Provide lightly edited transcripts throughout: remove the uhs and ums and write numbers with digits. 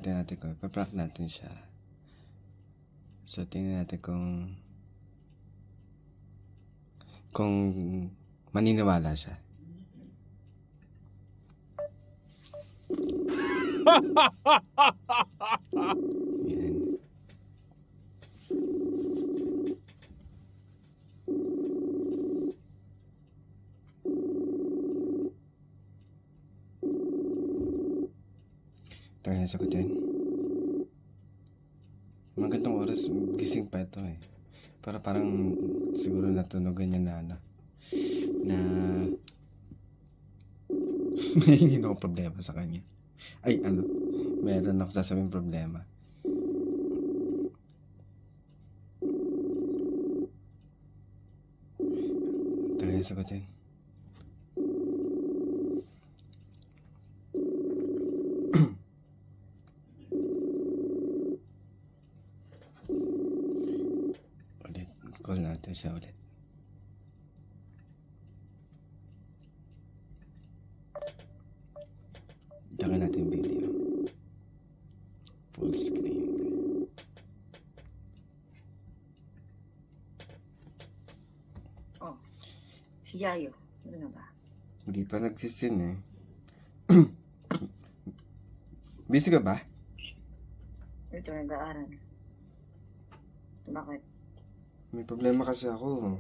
Tingnan natin kung ipaprank natin siya. So, tingnan natin kung maniniwala siya. Yan. Ito yung sagutin. Magandang oras, gising pa ito eh. Para parang siguro natunugan niya na may hindi ako problema sa kanya. Ay, meron ako sasabing problema. Tayo sagutin. Ulit, call natin siya ulit. Takan natin video. Full screen. Oh, si Yayo. Ano na ba? Hindi pa nagsisin eh. Busy ka ba? Ito, nag-aaral. Bakit? May problema kasi ako.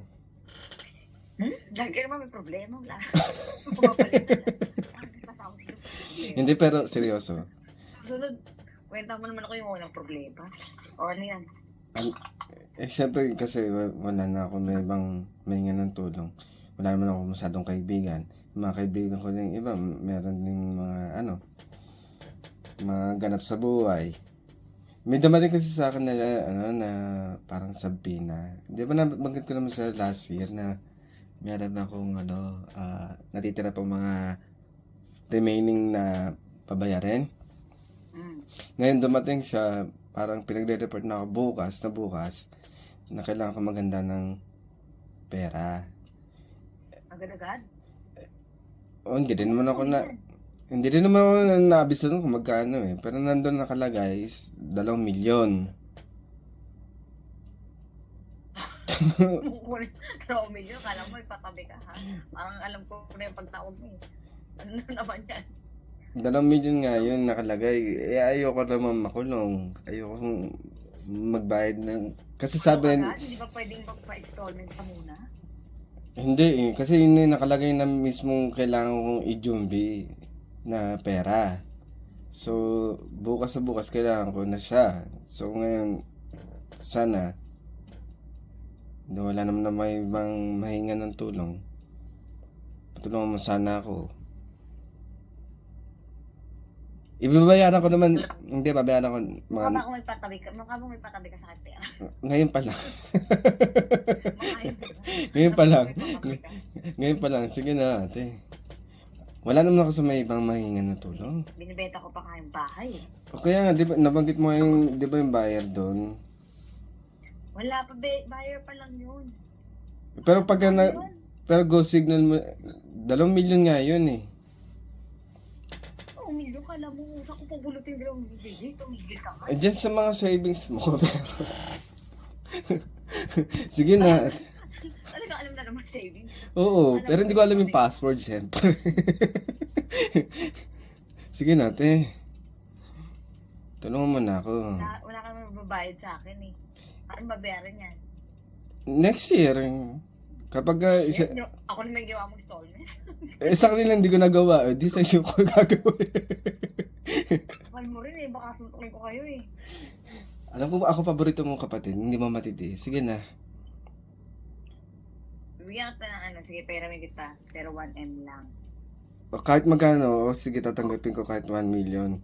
Lagi naman may problema. Wala. Pumapalit na lang. Hindi, pero seryoso. Sunod, kwenta mo naman ako yung unang problema. O ano yan? Siyempre kasi wala na ako may ibang mahinga ng tulong. Wala naman ako masyadong kaibigan. Mga kaibigan ko yung iba, meron ding mga mga ganap sa buhay. May dumating kasi sa akin na parang sabi na. Di ba nabanggit ko naman sa last year na meron akong natitira pang mga remaining na pabayarin. Ngayon dumating siya, parang pinagre-report na ako bukas na kailangan ko maganda ng pera. Agad-agad? O, hindi din naman ako naabisa doon kung magkano eh. Pero nandun nakalagay is 2 milyon. 2 milyon, kala mo ipatabi ka ha? Parang alam ko na yung pagtawag mo eh. Ano naman yan? 2 milyon nga yun nakalagay. Eh ayoko naman makulong. Ayoko magbayad ng... Kasi sabi... Hindi ba pwedeng magpa-installment ka muna? Hindi eh. Kasi yun yung nakalagay na mismong kailangan kong i-jumbi na pera. So, bukas kailangan ko na siya. So, ngayon, sana, wala naman na may ibang mahinga ng tulong. Patulungan mo sana ako. Ibabayaran ko naman, hindi, babayaran ko. Mukha ba may patabi ka sa akin pera? Ngayon pa lang. Makain ka ba? Ngayon pa lang. Sige na, ate. Wala naman ako sa may ibang mahinga ng tulong. Binibenta ko pa kayong bahay. O kaya nga, di ba, nabanggit mo yung, di ba yung buyer doon? Wala pa, buyer pa lang yun. Pero pero go signal mo, 2 milyon nga yun eh. Oh, milyon ka lang mo. Saan ko pagulutin yung 2 milyon? Tumigil ka nga. Eh, dyan sa mga savings mo. Sige na. Talaga alam na naman savings. Oo, pero hindi ko alam yung password, siyempre. Sige na, te. Tulungan mo na ako. Wala ka naman mababayad sa akin eh. Ano babayaran yan? Next year, kapag Ako na may gawa mong installment. sa kanila hindi ko nagawa, di sa inyo ko gagawin. Mahal mo rin eh, baka suntukin ko kayo eh. Alam ko ako paborito mong kapatid, hindi mo matitiis. Sige na. Bibigyan kita ng sige, pera may kita. Pero 1M lang. O, kahit magkano, sige tatanggapin ko kahit 1 million.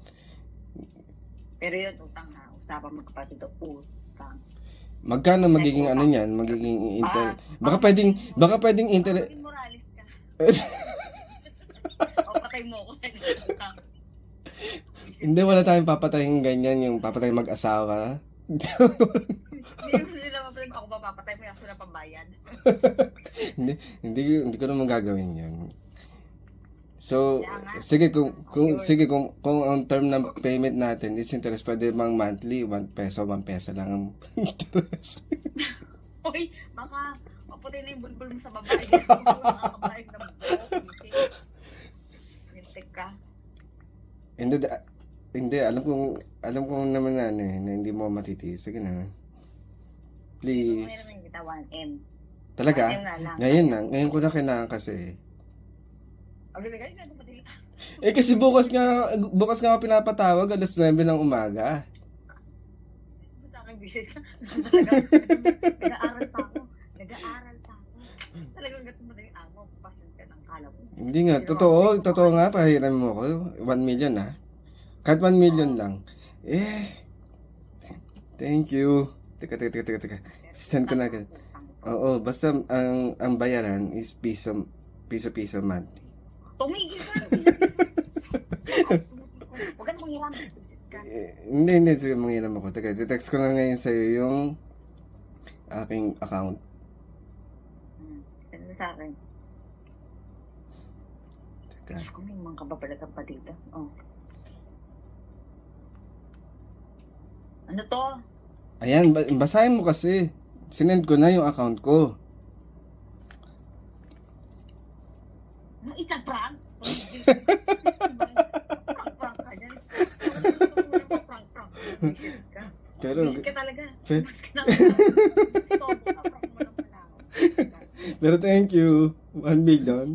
Pero yun, utang ha. Usapan mo kapatid, utang. Magkano magiging niyan? Magiging baka pwedeng interest. Magiging Morales ka. O patay mo ako. Utang. Hindi, wala tayong papatayin ganyan, yung papatayin mag-asawa. Hindi naman pala ako papapatay mo yung sila pambayad. hindi ko naman gagawin yun. So, Kaya nga. sige kung ang term ng payment natin is interest, pwede bang monthly 1 peso lang ang interest. Uy, baka maputi na yung bulbul mo sa babae. Nakakabayag ng buhok. Mintik ka. Hindi, alam kong naman na, ano, na hindi mo matitiis. Sige na. Please. Mayroon yung kita 1M. Talaga? 1M na lang. Ngayon ko na kailangan kasi. Ang ganda ganyan, ganito padili. Kasi bukas nga ako pinapatawag, 9:00 ng umaga. Ba't aking visit ka? Nag-aaral pa ako. Talagang gato mo na yung amo. Pasin ka ng kala mo. Hindi nga, totoo nga, pahiram mo ko. 1 million ha. Kahit 1 million lang. Thank you. Teka. Send ko na agad. Oo, basta ang bayaran is piso monthly. Tumigil ka. Huwag ka na manghiram. Visit ka. Hindi, sige, manghiram ako. Teka, text ko na ngayon sa'yo yung aking account. Send mo sa akin. Teka. Diyos ko, may mga kababalatan pa dito. Oh. Ano to? Ayan, basahin mo kasi. Sinend ko na yung account ko. Ano, isa prank? Prank ka dyan. Prank. Visit ka. Pero, Visit ka talaga. Fe- Mas ka na. Gusto mo ka, prank mo lang pala ako. pero thank you. 1 million.